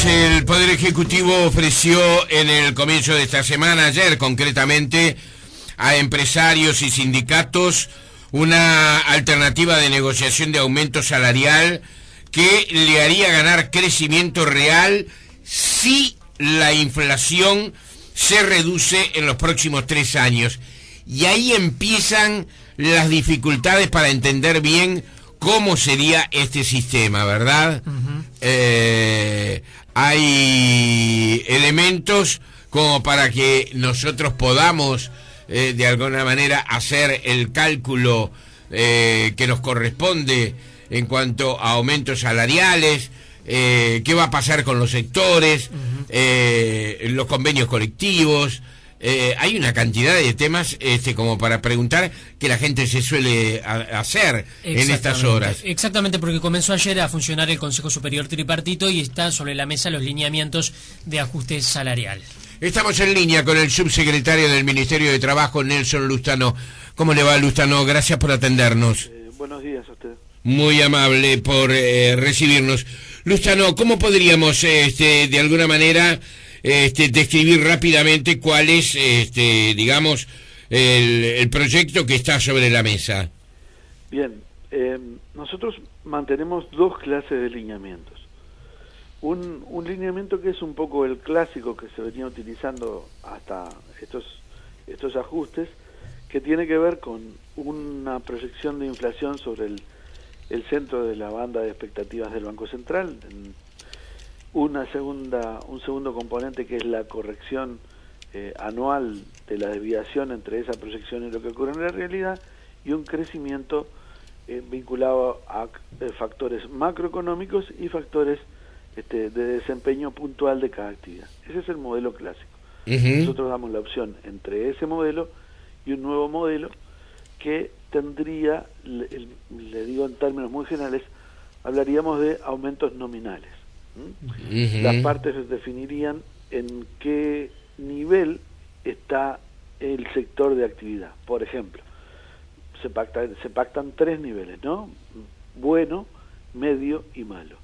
el Poder Ejecutivo ofreció en el comienzo de esta semana, ayer concretamente, a empresarios y sindicatos una alternativa de negociación de aumento salarial que le haría ganar crecimiento real si la inflación se reduce en los próximos 3 años. Y ahí empiezan las dificultades para entender bien cómo sería este sistema, ¿verdad? Hay elementos como para que nosotros podamos de alguna manera hacer el cálculo que nos corresponde en cuanto a aumentos salariales, qué va a pasar con los sectores, los convenios colectivos. Hay una cantidad de temas como para preguntar que la gente se suele hacer en estas horas. Exactamente, porque comenzó ayer a funcionar el Consejo Superior Tripartito y están sobre la mesa los lineamientos de ajuste salarial. Estamos en línea con el subsecretario del Ministerio de Trabajo, Nelson Lustano. ¿Cómo le va, Lustano? Gracias por atendernos. Buenos días a usted. Muy amable por recibirnos. Lustano, ¿cómo podríamos de alguna manera describir rápidamente cuál es, digamos, el proyecto que está sobre la mesa? Bien, nosotros mantenemos 2 clases de lineamientos. Un lineamiento que es un poco el clásico que se venía utilizando hasta estos ajustes, que tiene que ver con una proyección de inflación sobre el centro de la banda de expectativas del Banco Central, un segundo componente que es la corrección anual de la desviación entre esa proyección y lo que ocurre en la realidad, y un crecimiento vinculado a factores macroeconómicos y factores de desempeño puntual de cada actividad. Ese es el modelo clásico. Nosotros damos la opción entre ese modelo y un nuevo modelo que tendría, le digo en términos muy generales, hablaríamos de aumentos nominales. Las partes definirían en qué nivel está el sector de actividad. Por ejemplo, se pactan 3 niveles, ¿no? Bueno, medio y malo.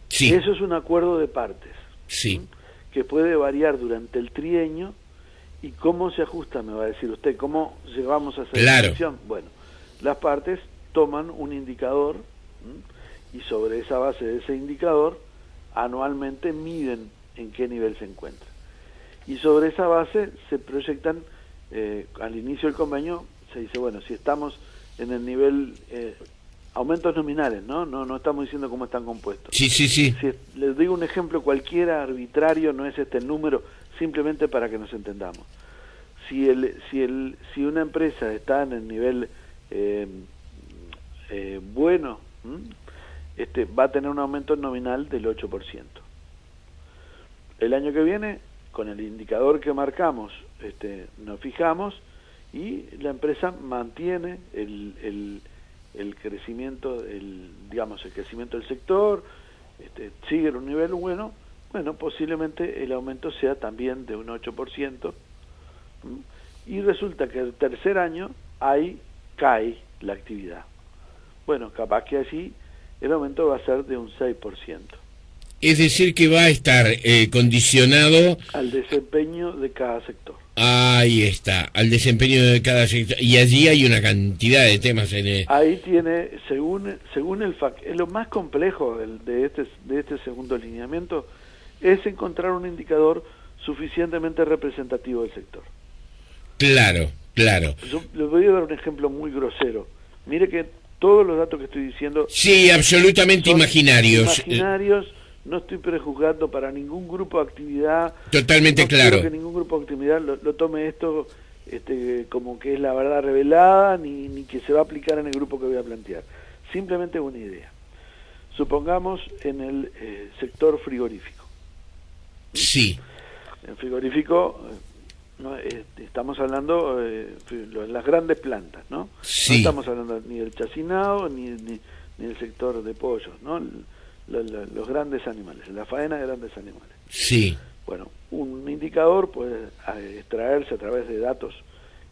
Sí. Eso es un acuerdo de partes. Sí. Que puede variar durante el trienio. ¿Y cómo se ajusta? Me va a decir usted. ¿Cómo llegamos a esa definición? Bueno, las partes toman un indicador y sobre esa base de ese indicador anualmente miden en qué nivel se encuentra. Y sobre esa base se proyectan, al inicio del convenio se dice, bueno, si estamos en el nivel... aumentos nominales, ¿no? No estamos diciendo cómo están compuestos. Sí. Si les digo un ejemplo cualquiera, arbitrario, no es este el número, simplemente para que nos entendamos. Si una empresa está en el nivel bueno, va a tener un aumento nominal del 8%. El año que viene, con el indicador que marcamos, nos fijamos y la empresa mantiene el crecimiento, el crecimiento del sector, sigue en un nivel bueno, posiblemente el aumento sea también de un 8%, y resulta que el tercer año ahí cae la actividad. Bueno, capaz que así el aumento va a ser de un 6%. Es decir, que va a estar condicionado al desempeño de cada sector. Ahí está, al desempeño de cada sector. Y allí hay una cantidad de temas en Ahí tiene, según lo más complejo de este segundo lineamiento es encontrar un indicador suficientemente representativo del sector. Claro. Yo les voy a dar un ejemplo muy grosero. Mire que todos los datos que estoy diciendo... Sí, absolutamente imaginarios. No estoy prejuzgando para ningún grupo de actividad. Totalmente claro. No quiero que ningún grupo de actividad lo tome esto como que es la verdad revelada, ni que se va a aplicar en el grupo que voy a plantear. Simplemente una idea. Supongamos en el sector frigorífico. Sí. En frigorífico, estamos hablando de las grandes plantas, ¿no? Sí. No estamos hablando ni del chacinado ni del sector de pollos, ¿no? Los grandes animales, la faena de grandes animales. Sí. Bueno, un indicador puede extraerse a través de datos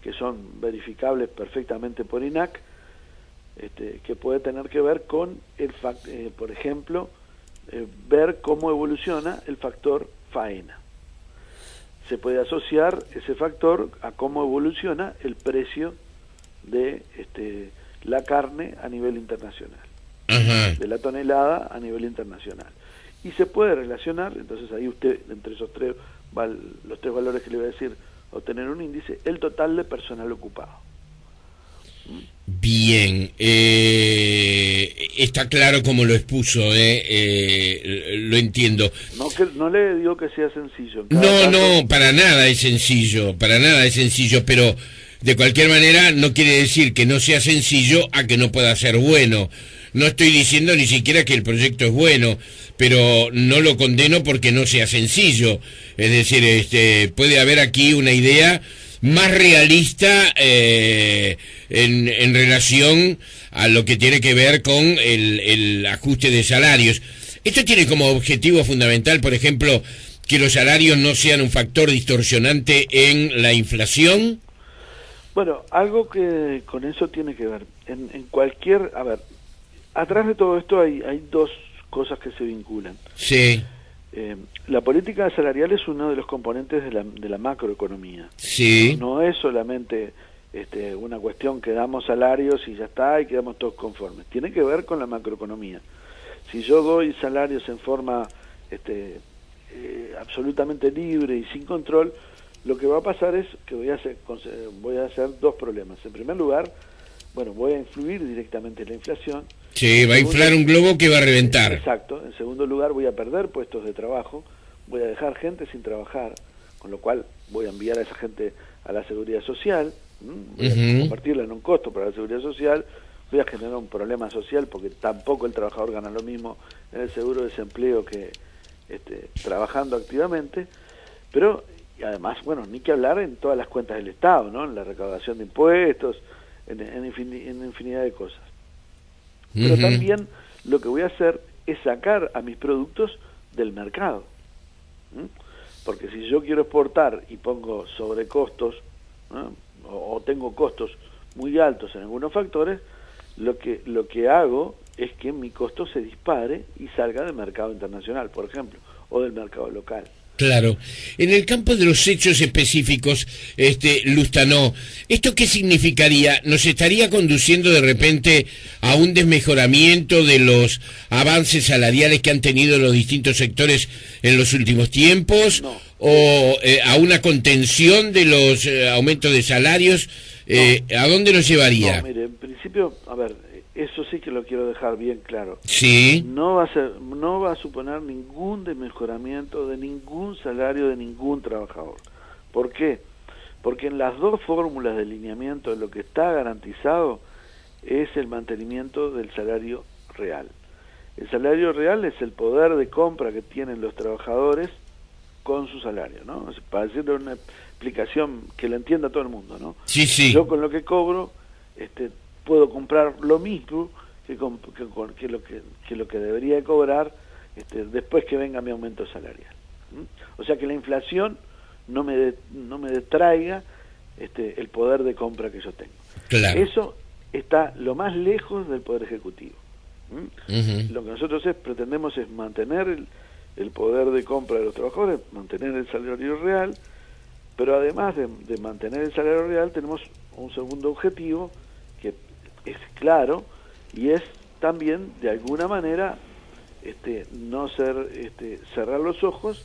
que son verificables perfectamente por INAC, que puede tener que ver con por ejemplo, ver cómo evoluciona el factor faena. Se puede asociar ese factor a cómo evoluciona el precio de la carne a nivel internacional, Ajá. de la tonelada a nivel internacional. Y se puede relacionar, entonces ahí usted, entre esos los tres valores que le voy a decir, obtener un índice, el total de personal ocupado. Bien, está claro como lo expuso, lo entiendo. No le digo que sea sencillo. No, para nada es sencillo, pero de cualquier manera no quiere decir que no sea sencillo a que no pueda ser bueno. No estoy diciendo ni siquiera que el proyecto es bueno, pero no lo condeno porque no sea sencillo. Es decir, puede haber aquí una idea más realista en relación a lo que tiene que ver con el ajuste de salarios. Esto tiene como objetivo fundamental, por ejemplo, que los salarios no sean un factor distorsionante en la inflación. Bueno, algo que con eso tiene que ver. En cualquier... A ver, atrás de todo esto hay dos cosas que se vinculan. Sí. La política salarial es uno de los componentes de la macroeconomía. Sí. No es solamente una cuestión que damos salarios y ya está y quedamos todos conformes. Tiene que ver con la macroeconomía. Si yo doy salarios en forma absolutamente libre y sin control, lo que va a pasar es que voy a hacer dos problemas. En primer lugar, bueno, voy a influir directamente en la inflación. Sí, va a inflar un globo que va a reventar. Exacto. En segundo lugar, voy a perder puestos de trabajo, voy a dejar gente sin trabajar, con lo cual voy a enviar a esa gente a la seguridad social, voy a convertirla en un costo para la seguridad social, voy a generar un problema social porque tampoco el trabajador gana lo mismo en el seguro de desempleo que trabajando activamente, pero y además, bueno, ni que hablar en todas las cuentas del Estado, ¿no? En la recaudación de impuestos, en infinidad de cosas. Pero también lo que voy a hacer es sacar a mis productos del mercado. Porque si yo quiero exportar y pongo sobrecostos, ¿no? o tengo costos muy altos en algunos factores, lo que hago es que mi costo se dispare y salga del mercado internacional, por ejemplo, o del mercado local. Claro. En el campo de los hechos específicos, Lustanó, ¿esto qué significaría? ¿Nos estaría conduciendo de repente a un desmejoramiento de los avances salariales que han tenido los distintos sectores en los últimos tiempos? No. ¿O a una contención de los aumentos de salarios? No. ¿A dónde nos llevaría? No, mire, en principio, a ver, eso sí que lo quiero dejar bien claro. Sí. No va a suponer ningún desmejoramiento de ningún salario de ningún trabajador. ¿Por qué? Porque en las dos fórmulas de lineamiento lo que está garantizado es el mantenimiento del salario real. El salario real es el poder de compra que tienen los trabajadores con su salario, ¿no? Para decirle una explicación que la entienda todo el mundo, ¿no? Sí, sí. Yo con lo que cobro, puedo comprar lo mismo que lo que debería de cobrar después que venga mi aumento salarial. O sea que la inflación no me detraiga el poder de compra que yo tengo. Claro. Eso está lo más lejos del Poder Ejecutivo. Lo que nosotros pretendemos es mantener el poder de compra de los trabajadores, mantener el salario real, pero además de mantener el salario real tenemos un segundo objetivo que es claro y es también de alguna manera no cerrar los ojos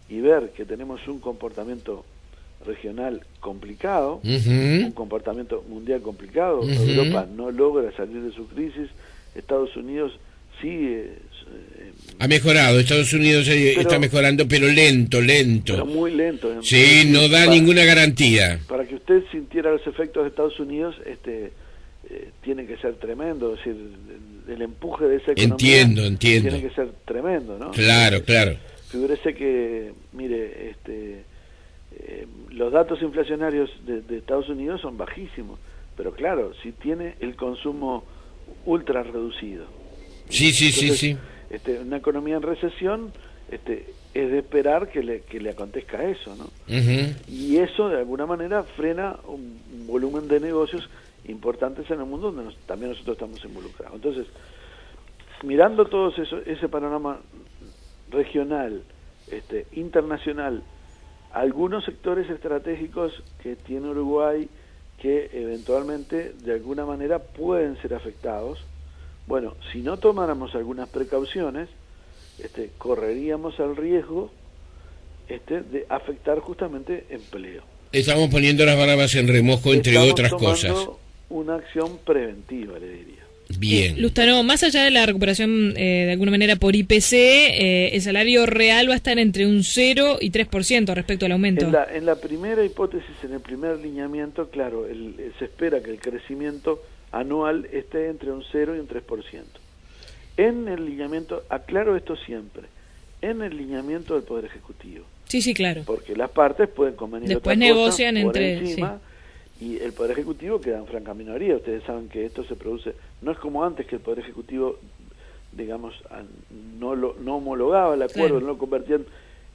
y ver que tenemos un comportamiento regional complicado, un comportamiento mundial complicado. Europa no logra salir de su crisis, Estados Unidos sigue ha mejorado, Estados Unidos está mejorando, pero lento. Pero muy lento. Sí, no da ninguna garantía. Para que usted sintiera los efectos de Estados Unidos, tiene que ser tremendo, es decir, el empuje de esa economía entiendo. Tiene que ser tremendo, ¿no? Claro. Figúrese que, mire, los datos inflacionarios de Estados Unidos son bajísimos, pero claro, si tiene el consumo ultra reducido. Sí. Una economía en recesión es de esperar que le acontezca eso, ¿no? Y eso de alguna manera frena un volumen de negocios importantes en el mundo donde también nosotros estamos involucrados. Entonces, mirando todo ese panorama regional, internacional, algunos sectores estratégicos que tiene Uruguay que eventualmente de alguna manera pueden ser afectados. Bueno, si no tomáramos algunas precauciones, correríamos el riesgo de afectar justamente empleo. Estamos poniendo las barbas en remojo, entre otras cosas. Estamos tomando una acción preventiva, le diría. Bien. Lustano, más allá de la recuperación de alguna manera por IPC, el salario real va a estar entre un 0 y 3% respecto al aumento. En la primera hipótesis, en el primer lineamiento, claro, se espera que el crecimiento anual esté entre un 0 y un 3%. En el lineamiento, aclaro esto siempre, en el lineamiento del Poder Ejecutivo. Sí, claro. Porque las partes pueden convenir después otra negocian cosa por entre encima, y el Poder Ejecutivo queda en franca minoría. Ustedes saben que esto se produce, no es como antes, que el Poder Ejecutivo, digamos, no homologaba el acuerdo, claro, no lo convertían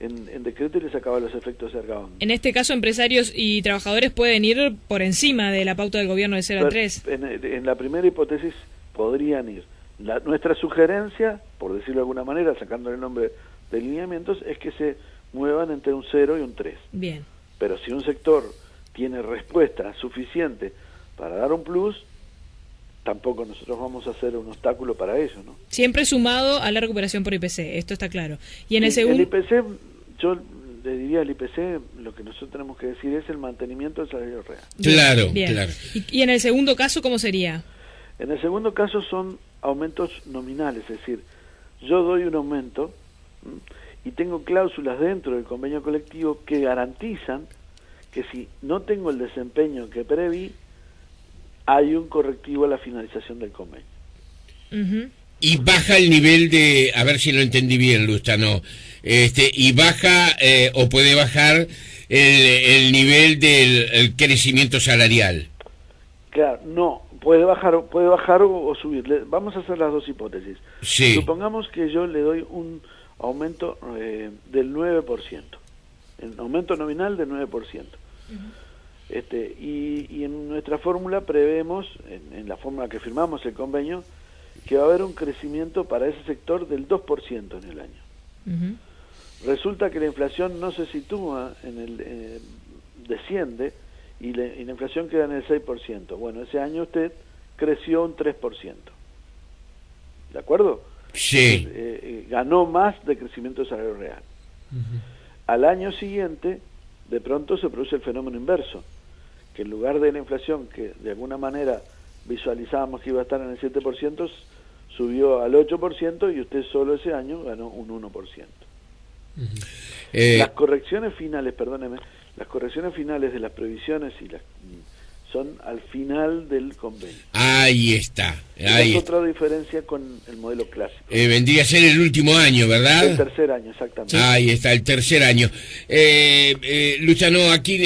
en decreto y le sacaba los efectos de Argabón. En este caso, empresarios y trabajadores pueden ir por encima de la pauta del gobierno de 0 a 3. En la primera hipótesis podrían ir. Nuestra sugerencia, por decirlo de alguna manera, sacando el nombre de lineamientos, es que se muevan entre un 0 y un 3. Bien. Pero si un sector tiene respuesta suficiente para dar un plus, tampoco nosotros vamos a hacer un obstáculo para eso, ¿no? Siempre sumado a la recuperación por IPC, esto está claro. Y en el El segundo... IPC, yo le diría al IPC, lo que nosotros tenemos que decir es el mantenimiento del salario real. Claro, bien. claro. ¿Y en el segundo caso cómo sería? En el segundo caso son aumentos nominales, es decir, yo doy un aumento y tengo cláusulas dentro del convenio colectivo que garantizan que si no tengo el desempeño que preví, hay un correctivo a la finalización del convenio. Uh-huh. Y baja el nivel de, a ver si lo entendí bien, Lustano, y baja o puede bajar el nivel del crecimiento salarial. Claro, no, puede bajar o subir. Vamos a hacer las dos hipótesis. Sí. Supongamos que yo le doy un aumento del 9%, el aumento nominal del 9%. Uh-huh. Y en nuestra fórmula prevemos, en la fórmula que firmamos el convenio, que va a haber un crecimiento para ese sector del 2% en el año. Uh-huh. Resulta que la inflación no se sitúa desciende y la inflación queda en el 6%. Bueno, ese año usted creció un 3%. ¿De acuerdo? Sí. Ganó más de crecimiento de salario real. Uh-huh. Al año siguiente, de pronto se produce el fenómeno inverso, que en lugar de la inflación, que de alguna manera visualizábamos que iba a estar en el 7%, subió al 8% y usted solo ese año ganó un 1%. Uh-huh. Las correcciones finales, perdóneme, las correcciones finales de las previsiones son al final del convenio. Ahí está. Es otra diferencia con el modelo clásico. Vendría a ser el último año, ¿verdad? El tercer año, exactamente. Ahí está, el tercer año. Luciano, aquí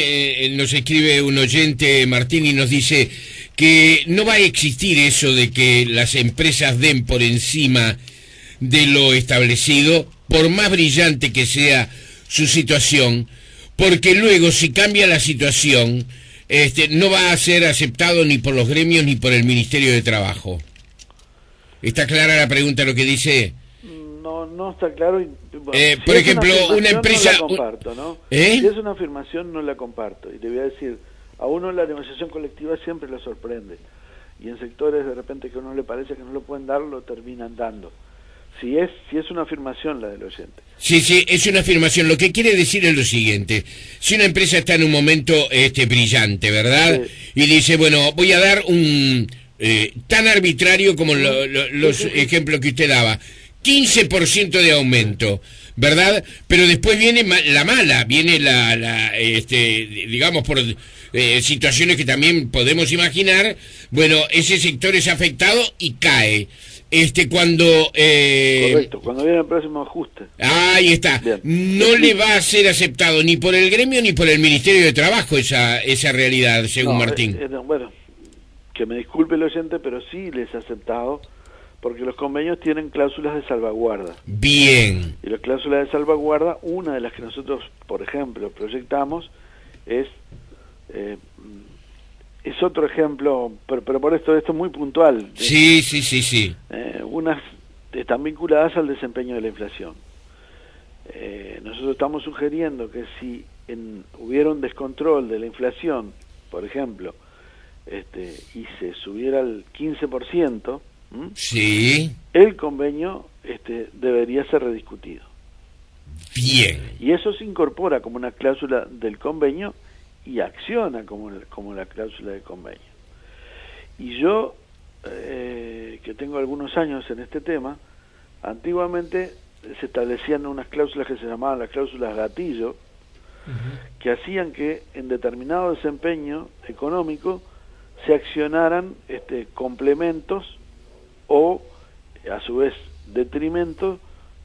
nos escribe un oyente, Martín, y nos dice que no va a existir eso de que las empresas den por encima de lo establecido, por más brillante que sea su situación, porque luego si cambia la situación, no va a ser aceptado ni por los gremios ni por el Ministerio de Trabajo. ¿Está clara la pregunta lo que dice? No está claro. Bueno, por ejemplo, una empresa... No la comparto, ¿no? Si es una afirmación, no la comparto. Y te voy a decir, a uno la negociación colectiva siempre lo sorprende. Y en sectores de repente que a uno le parece que no lo pueden dar, lo terminan dando. Si es una afirmación la del oyente. Sí, es una afirmación. Lo que quiere decir es lo siguiente. Si una empresa está en un momento brillante, ¿verdad? Sí. Y dice, bueno, voy a dar un... tan arbitrario como los ejemplos que usted daba. 15% de aumento, ¿verdad? Pero después viene la mala, viene digamos, por situaciones que también podemos imaginar. Bueno, ese sector es afectado y cae. Correcto, cuando viene el próximo ajuste. Ahí está. Bien. No le va a ser aceptado ni por el gremio ni por el Ministerio de Trabajo esa realidad, según Martín. Bueno, que me disculpe el oyente, pero sí les ha aceptado, porque los convenios tienen cláusulas de salvaguarda. Bien. Y las cláusulas de salvaguarda, una de las que nosotros, por ejemplo, proyectamos, es otro ejemplo, pero por esto es muy puntual. Sí. Unas están vinculadas al desempeño de la inflación. Nosotros estamos sugiriendo que si hubiera un descontrol de la inflación, por ejemplo, y se subiera al 15%, sí, el convenio debería ser rediscutido. Bien. Y eso se incorpora como una cláusula del convenio y acciona como la cláusula del convenio. Y yo, que tengo algunos años en este tema, antiguamente se establecían unas cláusulas que se llamaban las cláusulas gatillo, que hacían que en determinado desempeño económico se accionaran complementos o, a su vez, detrimentos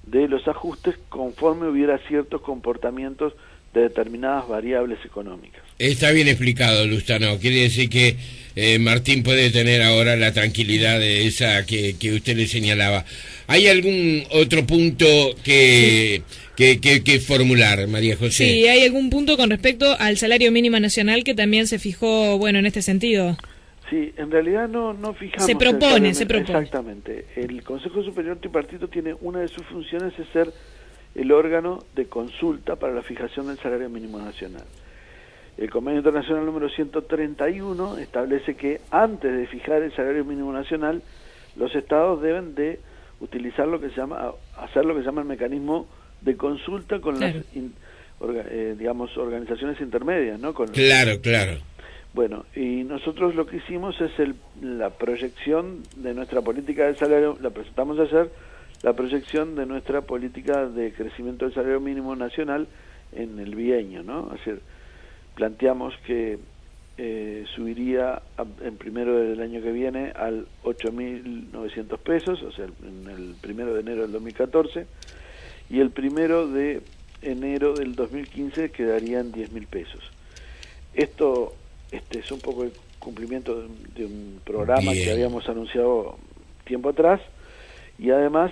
de los ajustes conforme hubiera ciertos comportamientos de determinadas variables económicas. Está bien explicado, Lustano. Quiere decir que Martín puede tener ahora la tranquilidad de esa que usted le señalaba. ¿Hay algún otro punto que formular, María José? Sí, hay algún punto con respecto al salario mínimo nacional que también se fijó, bueno, en este sentido. Sí, en realidad no fijamos... Se propone. Exactamente. El Consejo Superior Tripartito tiene una de sus funciones es ser el órgano de consulta para la fijación del salario mínimo nacional. El Convenio Internacional número 131 establece que antes de fijar el salario mínimo nacional, los estados deben de utilizar hacer lo que se llama el mecanismo de consulta con claro. las organizaciones intermedias, ¿no? Claro. Bueno, y nosotros lo que hicimos es la proyección de nuestra política del salario, la presentamos ayer, la proyección de nuestra política de crecimiento del salario mínimo nacional en el bienio, ¿no? Es decir, planteamos que subiría en primero del año que viene al 8.900 pesos, o sea, en el 1 de enero del 2014, y el 1 de enero del 2015 quedaría en 10.000 pesos. Esto es un poco el cumplimiento de un programa Bien. que habíamos anunciado tiempo atrás, y además,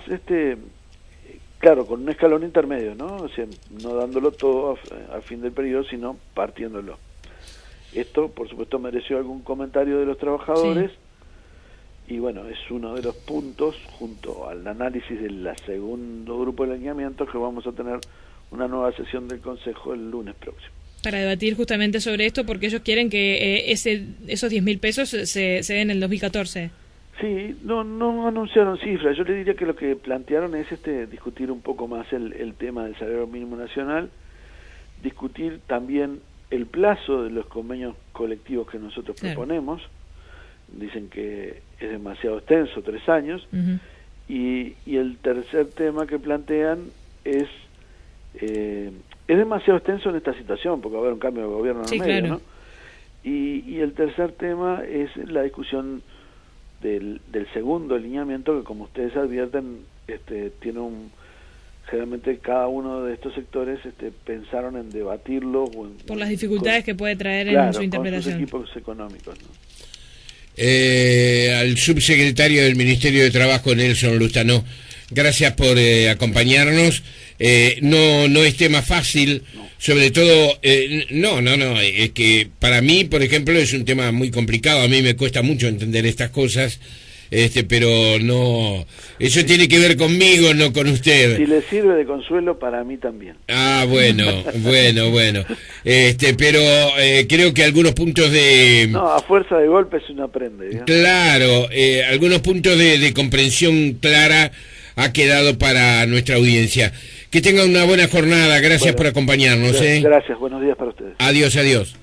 claro, con un escalón intermedio, ¿no? O sea, no dándolo todo a fin del periodo, sino partiéndolo. Esto, por supuesto, mereció algún comentario de los trabajadores, sí. Y bueno, es uno de los puntos, junto al análisis del segundo grupo de alineamientos, que vamos a tener una nueva sesión del Consejo el lunes próximo. Para debatir justamente sobre esto, porque ellos quieren que esos 10.000 pesos se den en el 2014. Sí, no anunciaron cifras. Yo le diría que lo que plantearon es discutir un poco más el tema del salario mínimo nacional, discutir también el plazo de los convenios colectivos que nosotros proponemos. Dicen que es demasiado extenso, 3 años, y el tercer tema que plantean es demasiado extenso en esta situación, porque va a haber un cambio de gobierno en el medio, claro. ¿No? Y el tercer tema es la discusión del segundo alineamiento, que como ustedes advierten, tiene generalmente cada uno de estos sectores pensaron en debatirlo por las dificultades que puede traer en su interpretación. Con sus equipos económicos, ¿no? Al subsecretario del Ministerio de Trabajo, Nelson Lustano, gracias por acompañarnos. No es tema fácil, no. Sobre todo, es que para mí, por ejemplo, es un tema muy complicado. A mí me cuesta mucho entender estas cosas, pero no, eso tiene que ver conmigo, no con usted. Si le sirve de consuelo, para mí también. Ah, bueno. Pero creo que algunos puntos de... No, a fuerza de golpes uno aprende, ¿no? Claro, algunos puntos de comprensión clara ha quedado para nuestra audiencia. Que tengan una buena jornada, gracias por acompañarnos. Gracias, buenos días para ustedes. Adiós.